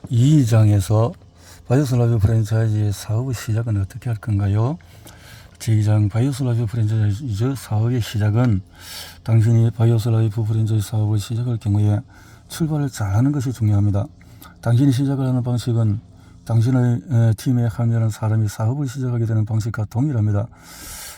제2장에서 바이오스 라이프 프랜차이즈의 사업의 시작은 어떻게 할 건가요? 제2장 바이오스 라이프 프랜차이즈 사업의 시작은 당신이 바이오스 라이프 프랜차이즈 사업을 시작할 경우에 출발을 잘하는 것이 중요합니다. 당신이 시작을 하는 방식은 당신의 팀에 합류하는 사람이 사업을 시작하게 되는 방식과 동일합니다.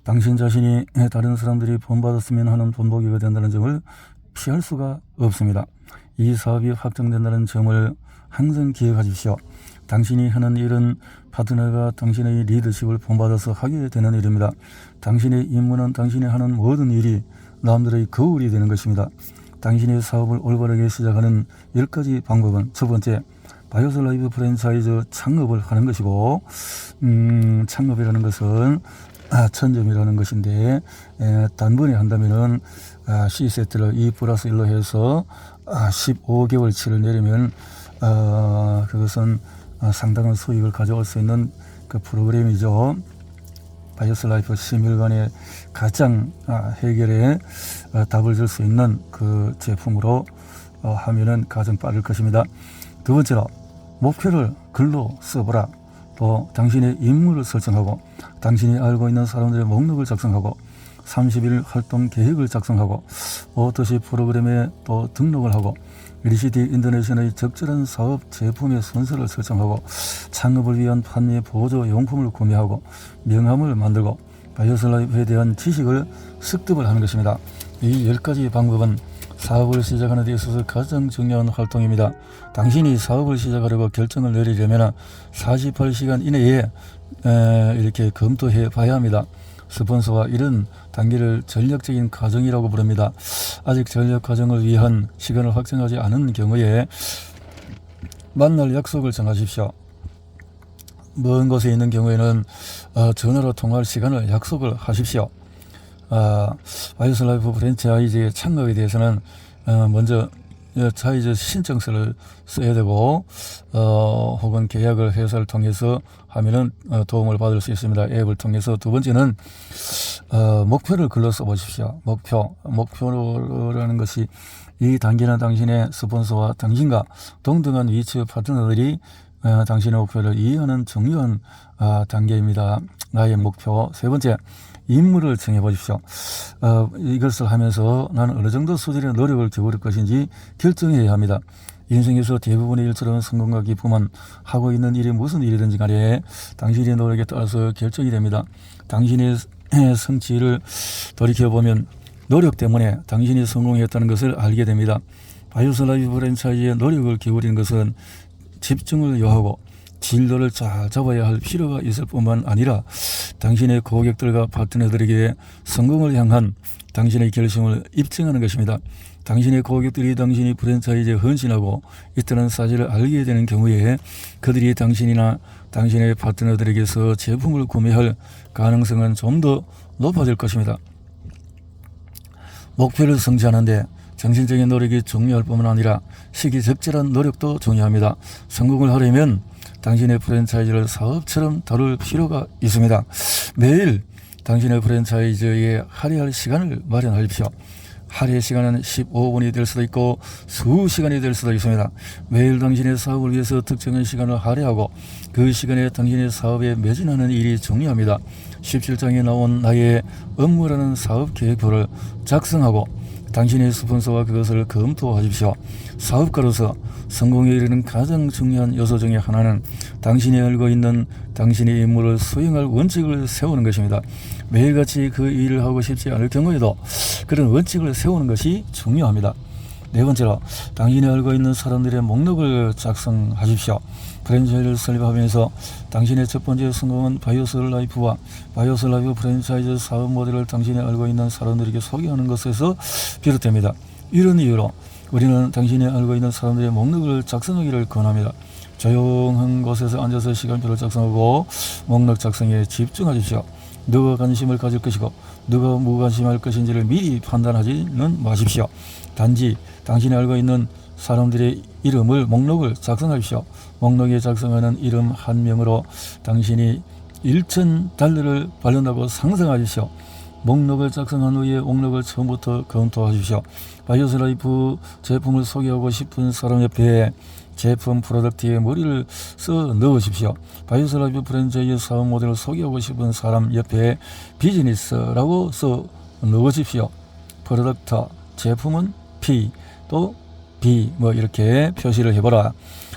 당신 자신이 다른 사람들이 본받았으면 하는 본보기가 된다는 점을 피할 수가 없습니다. 이 사업이 확정된다는 점을 항상 기억하십시오. 당신이 하는 일은 파트너가 당신의 리더십을 본받아서 하게 되는 일입니다. 당신의 임무는 당신이 하는 모든 일이 남들의 거울이 되는 것입니다. 당신의 사업을 올바르게 시작하는 10가지 방법은 첫 번째, 바이오스 라이프 프랜차이즈 창업을 하는 것이고, 창업이라는 것은 천점이라는 것인데, 단번에 한다면은 C세트를 2+1로 해서 15개월치를 내리면 그것은 상당한 수익을 가져올 수 있는 그 프로그램이죠. 바이오스 라이프 시밀간의 가장 해결에 답을 줄 수 있는 그 제품으로 하면은 가장 빠를 것입니다. 두 번째로, 목표를 글로 써보라. 또 당신의 임무를 설정하고 당신이 알고 있는 사람들의 목록을 작성하고 30일 활동 계획을 작성하고 오토시 프로그램에 또 등록을 하고 리시티 인터내셔널의 적절한 사업 제품의 순서를 설정하고 창업을 위한 판매 보조 용품을 구매하고 명함을 만들고 바이오스 라이프에 대한 지식을 습득을 하는 것입니다. 이 10가지 방법은 사업을 시작하는 데 있어서 가장 중요한 활동입니다. 당신이 사업을 시작하려고 결정을 내리려면 48시간 이내에 이렇게 검토해 봐야 합니다. 스폰서와 이런 단계를 전략적인 과정이라고 부릅니다. 아직 전략 과정을 위한 시간을 확정하지 않은 경우에 만날 약속을 정하십시오. 먼 곳에 있는 경우에는 전화로 통화할 시간을 약속을 하십시오. 바이오스 라이프 프랜차이즈의 창업에 대해서는 먼저 차이즈 신청서를 써야 되고 혹은 계약을 회사를 통해서 하면은 도움을 받을 수 있습니다. 앱을 통해서. 두 번째는 목표를 글로 써보십시오. 목표라는 것이 이 단계는 당신의 스폰서와 당신과 동등한 위치의 파트너들이 당신의 목표를 이해하는 중요한 단계입니다. 나의 목표. 세 번째, 임무를 정해보십시오. 이것을 하면서 나는 어느 정도 수준의 노력을 기울일 것인지 결정해야 합니다. 인생에서 대부분의 일처럼 성공과 기쁨은 하고 있는 일이 무슨 일이든지 간에 당신의 노력에 따라서 결정이 됩니다. 당신의 성취를 돌이켜보면 노력 때문에 당신이 성공했다는 것을 알게 됩니다. 바이오스 라이프 프랜차이즈의 노력을 기울이는 것은 집중을 요하고 진로를 잘 잡아야 할 필요가 있을 뿐만 아니라 당신의 고객들과 파트너들에게 성공을 향한 당신의 결심을 입증하는 것입니다. 당신의 고객들이 당신이 프랜차이즈에 헌신하고 있다는 사실을 알게 되는 경우에 그들이 당신이나 당신의 파트너들에게서 제품을 구매할 가능성은 좀 더 높아질 것입니다. 목표를 성취하는데 정신적인 노력이 중요할 뿐만 아니라 시기적절한 노력도 중요합니다. 성공을 하려면 당신의 프랜차이즈를 사업처럼 다룰 필요가 있습니다. 매일 당신의 프랜차이즈에 할애할 시간을 마련하십시오. 할애 시간은 15분이 될 수도 있고 수시간이 될 수도 있습니다. 매일 당신의 사업을 위해서 특정한 시간을 할애하고 그 시간에 당신의 사업에 매진하는 일이 중요합니다. 17장에 나온 나의 업무라는 사업 계획표를 작성하고 당신의 스폰서와 그것을 검토하십시오. 사업가로서 성공에 이르는 가장 중요한 요소 중에 하나는 당신이 알고 있는 당신의 임무를 수행할 원칙을 세우는 것입니다. 매일같이 그 일을 하고 싶지 않을 경우에도 그런 원칙을 세우는 것이 중요합니다. 네 번째로, 당신이 알고 있는 사람들의 목록을 작성하십시오. 프랜차이즈를 설립하면서 당신의 첫 번째 성공은 바이오스 라이프와 바이오스 라이프 프랜차이즈 사업 모델을 당신이 알고 있는 사람들에게 소개하는 것에서 비롯됩니다. 이런 이유로 우리는 당신이 알고 있는 사람들의 목록을 작성하기를 권합니다. 조용한 곳에서 앉아서 시간표를 작성하고 목록 작성에 집중하십시오. 누가 관심을 가질 것이고 누가 무관심할 것인지를 미리 판단하지는 마십시오. 단지 당신이 알고 있는 사람들의 이름을 목록을 작성하십시오. 목록에 작성하는 이름 한 명으로 당신이 $1,000를 받는다고 상상하십시오. 목록을 작성한 후에 목록을 처음부터 검토하십시오. 바이오스 라이프 제품을 소개하고 싶은 사람 옆에 제품 프로덕트에 머리를 써 넣으십시오. 바이오스 라이프 프랜차이즈 사업 모델을 소개하고 싶은 사람 옆에 비즈니스라고 써 넣으십시오. 프로덕트, 제품은 P, 또 B 이렇게 표시를 해보라.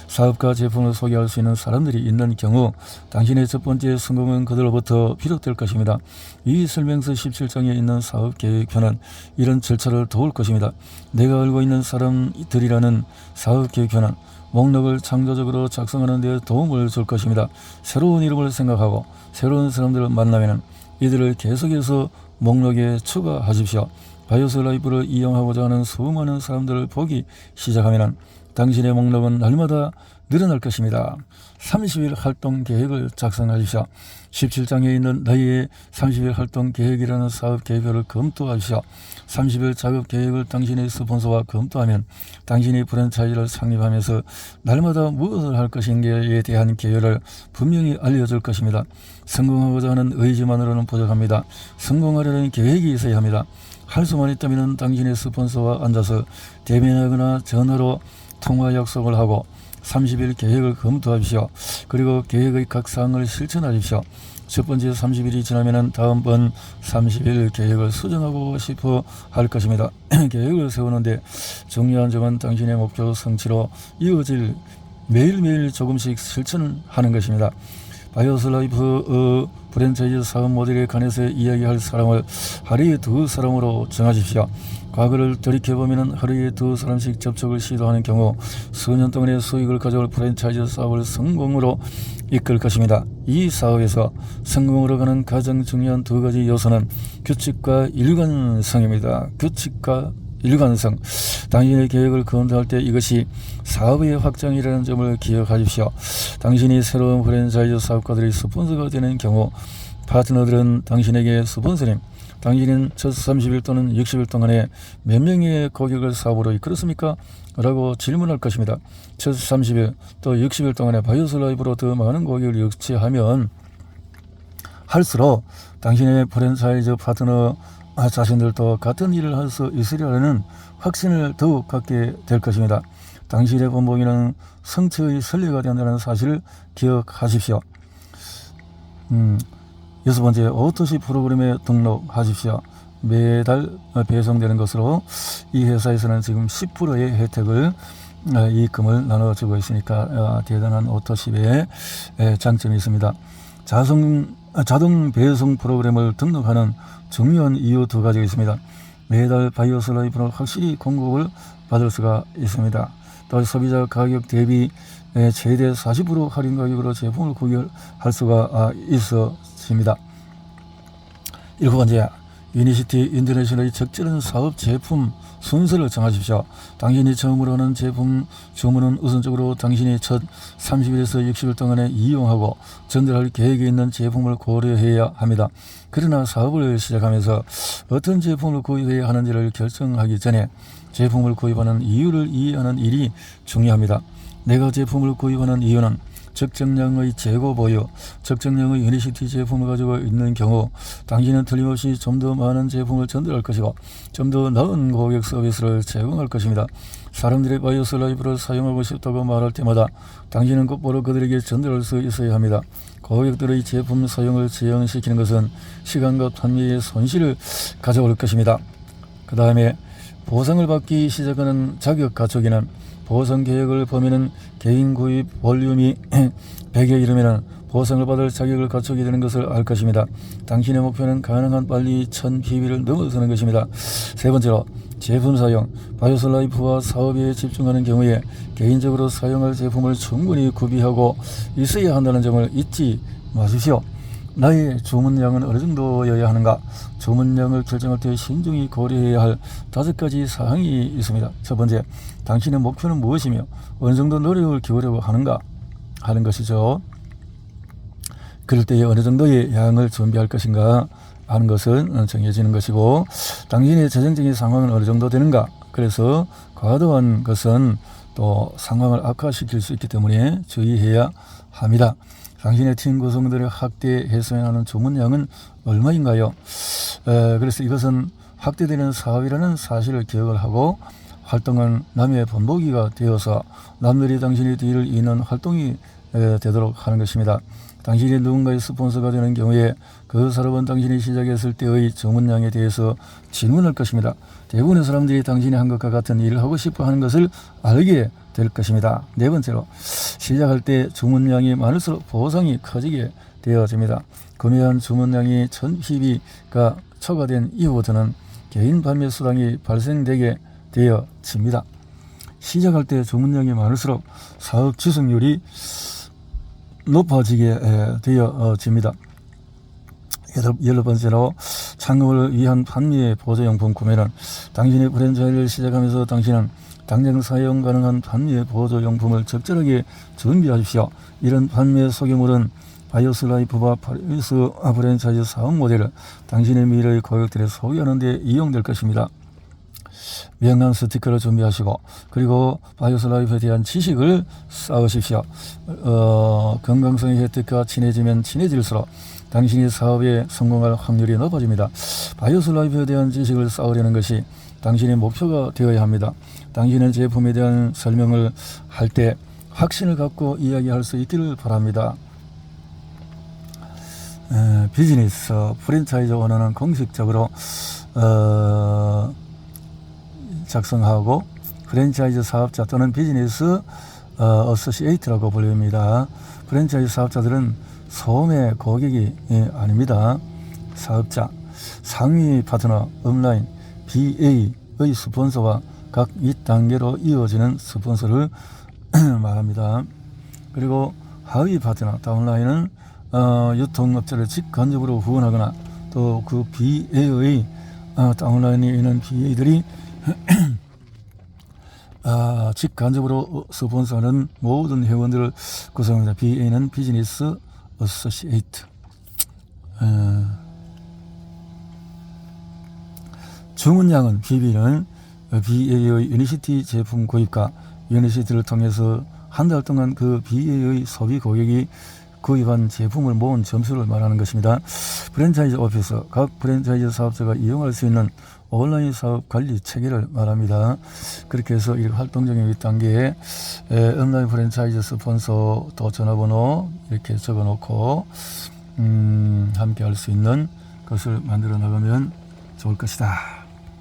사업과 제품을 소개할 수 있는 사람들이 있는 경우 당신의 첫 번째 성공은 그들로부터 비롯될 것입니다. 이 설명서 17장에 있는 사업계획표는 이런 절차를 도울 것입니다. 내가 알고 있는 사람들이라는 사업계획표는 목록을 창조적으로 작성하는 데 도움을 줄 것입니다. 새로운 이름을 생각하고 새로운 사람들을 만나면 이들을 계속해서 목록에 추가하십시오. 바이오스 라이프를 이용하고자 하는 수많은 사람들을 보기 시작하면 당신의 목록은 날마다 늘어날 것입니다. 30일 활동 계획을 작성하십시오. 17장에 있는 너희의 30일 활동 계획이라는 사업 계획표를 검토하십시오. 30일 작업 계획을 당신의 스폰서와 검토하면 당신이 프랜차이즈를 창립하면서 날마다 무엇을 할 것인가에 대한 계획을 분명히 알려줄 것입니다. 성공하고자 하는 의지만으로는 부족합니다. 성공하려는 계획이 있어야 합니다. 할 수만 있다면 당신의 스폰서와 앉아서 대면하거나 전화로 통화 약속을 하고 30일 계획을 검토하십시오. 그리고 계획의 각 사항을 실천하십시오. 첫 번째 30일이 지나면 다음번 30일 계획을 수정하고 싶어 할 것입니다. 계획을 세우는데 중요한 점은 당신의 목표 성취로 이어질 매일매일 조금씩 실천하는 것입니다. 바이오스 라이프 프랜차이즈 사업 모델에 관해서 이야기할 사람을 하루에 2사람으로 정하십시오. 과거를 돌이켜보면 하루에 2사람씩 접촉을 시도하는 경우 수년 동안의 수익을 가져올 프랜차이즈 사업을 성공으로 이끌 것입니다. 이 사업에서 성공으로 가는 가장 중요한 2가지 요소는 규칙과 일관성입니다. 규칙과 일관성. 당신의 계획을 검토할 때 이것이 사업의 확장이라는 점을 기억하십시오. 당신이 새로운 프랜차이즈 사업가들의 스폰서가 되는 경우 파트너들은 당신에게 스폰서님, 당신은 첫 30일 또는 60일 동안에 몇 명의 고객을 사업으로 이끌었습니까? 라고 질문할 것입니다. 첫 30일 또 60일 동안에 바이오스 라이프로 더 많은 고객을 유치하면 할수록 당신의 프랜차이즈 파트너 자신들도 같은 일을 할 수 있으리라는 확신을 더욱 갖게 될 것입니다. 당신의 본보기는 성취의 선례가 된다는 사실을 기억하십시오. 6번째, 오토시 프로그램에 등록하십시오. 매달 배송되는 것으로 이 회사에서는 지금 10%의 혜택을 이익금을 나눠주고 있으니까 대단한 오토십의 장점이 있습니다. 자동 배송 프로그램을 등록하는 중요한 이유 2가지가 있습니다. 매달 바이오스 라이프는 확실히 공급을 받을 수가 있습니다. 또 소비자 가격 대비 최대 40% 할인 가격으로 제품을 구입할 수가 있어집니다. 7번째, 유니시티 인터내셔널의 적절한 사업 제품 순서를 정하십시오. 당신이 처음으로 하는 제품 주문은 우선적으로 당신이 첫 30일에서 60일 동안에 이용하고 전달할 계획에 있는 제품을 고려해야 합니다. 그러나 사업을 시작하면서 어떤 제품을 구입해야 하는지를 결정하기 전에 제품을 구입하는 이유를 이해하는 일이 중요합니다. 내가 제품을 구입하는 이유는 적정량의 재고 보유, 적정량의 유니시티 제품을 가지고 있는 경우 당신은 틀림없이 좀 더 많은 제품을 전달할 것이고 좀 더 나은 고객 서비스를 제공할 것입니다. 사람들이 바이오스 라이프를 사용하고 싶다고 말할 때마다 당신은 곧바로 그들에게 전달할 수 있어야 합니다. 고객들의 제품 사용을 지연시키는 것은 시간과 탄미의 손실을 가져올 것입니다. 그 다음에 보상을 받기 시작하는 자격 갖추기는 보상 계획을 보면은 개인 구입 볼륨이 100에 이르면 보상을 받을 자격을 갖추게 되는 것을 알 것입니다. 당신의 목표는 가능한 빨리 1000PB를 넘어서는 것입니다. 3번째로 제품 사용, 바이오스 라이프와 사업에 집중하는 경우에 개인적으로 사용할 제품을 충분히 구비하고 있어야 한다는 점을 잊지 마십시오. 나의 주문량은 어느 정도여야 하는가? 주문량을 결정할 때 신중히 고려해야 할 5가지 사항이 있습니다. 첫 번째, 당신의 목표는 무엇이며 어느 정도 노력을 기울이려고 하는가 하는 것이죠. 그럴 때에 어느 정도의 양을 준비할 것인가 하는 것은 정해지는 것이고, 당신의 재정적인 상황은 어느 정도 되는가. 그래서 과도한 것은 또 상황을 악화시킬 수 있기 때문에 주의해야 합니다. 당신의 팀 구성들의 확대해서야 하는 주문량은 얼마인가요? 그래서 이것은 확대되는 사업이라는 사실을 기억을 하고 활동은 남의 본보기가 되어서 남들이 당신의 뒤를 잇는 활동이 되도록 하는 것입니다. 당신이 누군가의 스폰서가 되는 경우에 그 사람은 당신이 시작했을 때의 주문량에 대해서 질문할 것입니다. 대부분의 사람들이 당신이 한 것과 같은 일을 하고 싶어 하는 것을 알게 될 것입니다. 네 번째로, 시작할 때 주문량이 많을수록 보상이 커지게 되어집니다. 구매한 주문량이 1000PB가 초과된 이후부터는 개인 판매 수당이 발생되게 되어집니다. 시작할 때 주문량이 많을수록 사업 지속률이 높아지게 되어집니다. 여덟 번째로, 창업을 위한 판매 보조용품 구매는, 당신의 프랜차이즈를 시작하면서 당신은 당장 사용 가능한 판매 보조용품을 적절하게 준비하십시오. 이런 판매 소개물은 바이오스 라이프와 바이오스 프랜차이즈 사업 모델을 당신의 미래의 고객들에 소개하는 데 이용될 것입니다. 명랑 스티커를 준비하시고, 그리고 바이오스 라이프에 대한 지식을 쌓으십시오. 건강성의 혜택과 친해지면 친해질수록 당신이 사업에 성공할 확률이 높아집니다. 바이오스 라이프에 대한 지식을 쌓으려는 것이 당신의 목표가 되어야 합니다. 당신의 제품에 대한 설명을 할 때 확신을 갖고 이야기할 수 있기를 바랍니다. 비즈니스 프랜차이즈 오너는 공식적으로 작성하고 프랜차이즈 사업자 또는 비즈니스 어소시에이트라고 불립니다. 프랜차이즈 사업자들은 소매 고객이 아닙니다. 사업자, 상위 파트너, 업라인, BA의 스폰서와 각 윗단계로 이어지는 스폰서를 말합니다. 그리고 하위 파트너, 다운라인은 유통업체를 직간접으로 후원하거나 또 그 BA의 다운라인에 있는 BA들이 직간접으로 스폰서하는 모든 회원들을 구성합니다. BA는 비즈니스 어소시에이트. 주문량은 BB는 BA의 유니시티 제품 구입과 유니시티를 통해서 한 달 동안 그 BA의 소비 고객이 구입한 제품을 모은 점수를 말하는 것입니다. 프랜차이즈 오피스, 각 프랜차이즈 사업자가 이용할 수 있는 온라인 사업 관리 체계를 말합니다. 그렇게 해서 이 활동적인 윗단계에 온라인 프랜차이즈 스폰서 또 전화번호 이렇게 적어 놓고 함께 할 수 있는 것을 만들어 나가면 좋을 것이다.